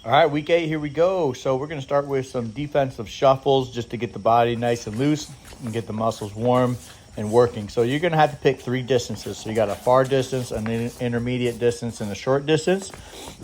All right, week 8, here we go. So we're going to start with some defensive shuffles just to get the body nice and loose and get the muscles warm and working. So you're going to have to pick 3 distances. So you got a far distance, an intermediate distance, and a short distance.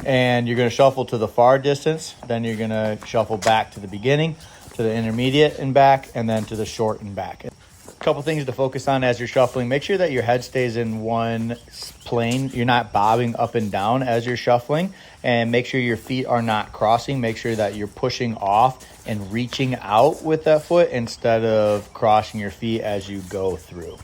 And you're going to shuffle to the far distance. Then you're going to shuffle back to the beginning, to the intermediate and back, and then to the short and back. A couple things to focus on as you're shuffling. Make sure that your head stays in one plane. You're not bobbing up and down as you're shuffling, and make sure your feet are not crossing. Make sure that you're pushing off and reaching out with that foot instead of crossing your feet as you go through.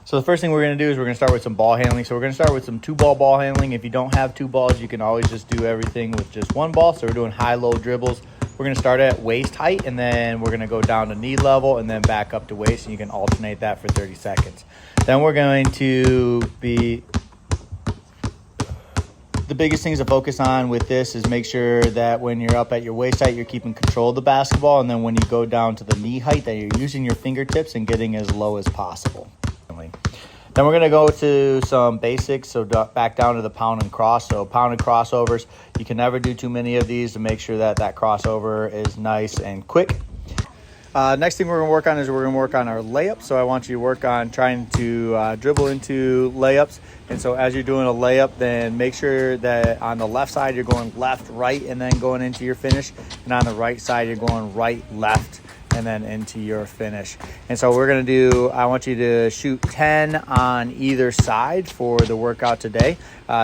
So the first thing we're going to do is we're going to start with some ball handling. So we're going to start with some 2-ball handling. If you don't have 2 balls, you can always just do everything with just 1 ball. So we're doing high-low dribbles. We're going to start at waist height, and then we're going to go down to knee level and then back up to waist, and you can alternate that for 30 seconds. Then we're going to be... The biggest things to focus on with this is make sure that when you're up at your waist height, you're keeping control of the basketball, and then when you go down to the knee height, that you're using your fingertips and getting as low as possible. Then we're going to go to some basics, so back down to the pound and cross. So pound and crossovers, you can never do too many of these to make sure that that crossover is nice and quick. Next thing we're going to work on is we're going to work on our layups. So I want you to work on trying to dribble into layups. And so as you're doing a layup, then make sure that on the left side you're going left, right, and then going into your finish. And on the right side you're going right, left, and then into your finish. And so we're going to do, I want you to shoot 10 on either side for the workout today.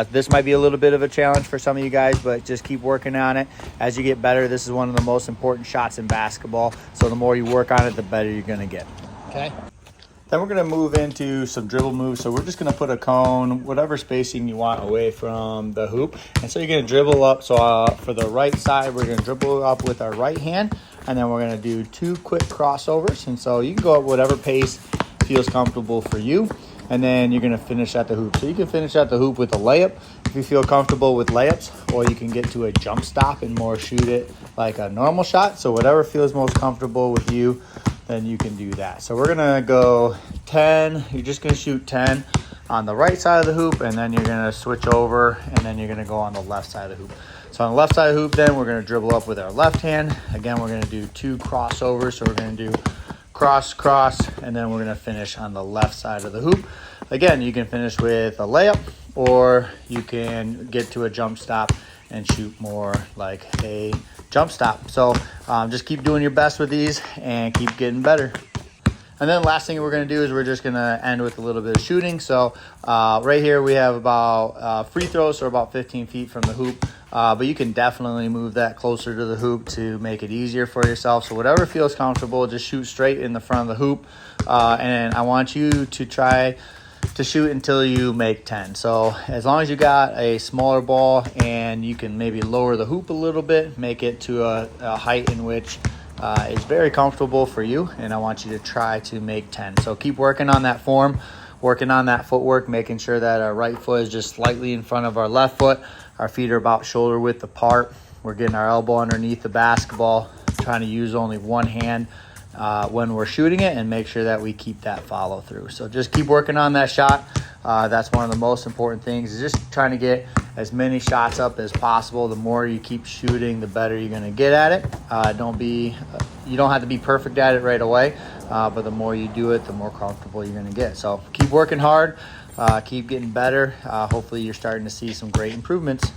This might be a little bit of a challenge for some of you guys, but just keep working on it. As you get better, this is one of the most important shots in basketball. So the more you work on it, the better you're going to get. Okay. Then we're going to move into some dribble moves. So we're just going to put a cone, whatever spacing you want, away from the hoop. And so you're going to dribble up. So for the right side, we're going to dribble up with our right hand. And then we're going to do 2 quick crossovers. And so you can go at whatever pace feels comfortable for you. And then you're going to finish at the hoop. So you can finish at the hoop with a layup if you feel comfortable with layups, or you can get to a jump stop and more shoot it like a normal shot. So whatever feels most comfortable with you, then you can do that. So we're going to go 10. You're just going to shoot 10 on the right side of the hoop, and then you're going to switch over, and then you're going to go on the left side of the hoop. So on the left side of the hoop, then we're going to dribble up with our left hand. Again, we're going to do 2 crossovers. So we're going to do cross, cross, and then we're going to finish on the left side of the hoop. Again, you can finish with a layup, or you can get to a jump stop and shoot more like a jump stop. So just keep doing your best with these and keep getting better. And then last thing we're going to do is we're just going to end with a little bit of shooting. So right here we have about free throws, so about 15 feet from the hoop. But you can definitely move that closer to the hoop to make it easier for yourself. So whatever feels comfortable, just shoot straight in the front of the hoop. And I want you to try to shoot until you make 10. So as long as you got a smaller ball and you can maybe lower the hoop a little bit, make it to a height in which is very comfortable for you. And I want you to try to make 10. So keep working on that form, working on that footwork, making sure that our right foot is just slightly in front of our left foot. Our feet are about shoulder width apart. We're getting our elbow underneath the basketball, trying to use only one hand when we're shooting it, and make sure that we keep that follow through. So just keep working on that shot. That's one of the most important things, is just trying to get as many shots up as possible. The more you keep shooting, the better you're going to get at it. You don't have to be perfect at it right away, but the more you do it, the more comfortable you're going to get. So keep working hard, keep getting better. Hopefully you're starting to see some great improvements.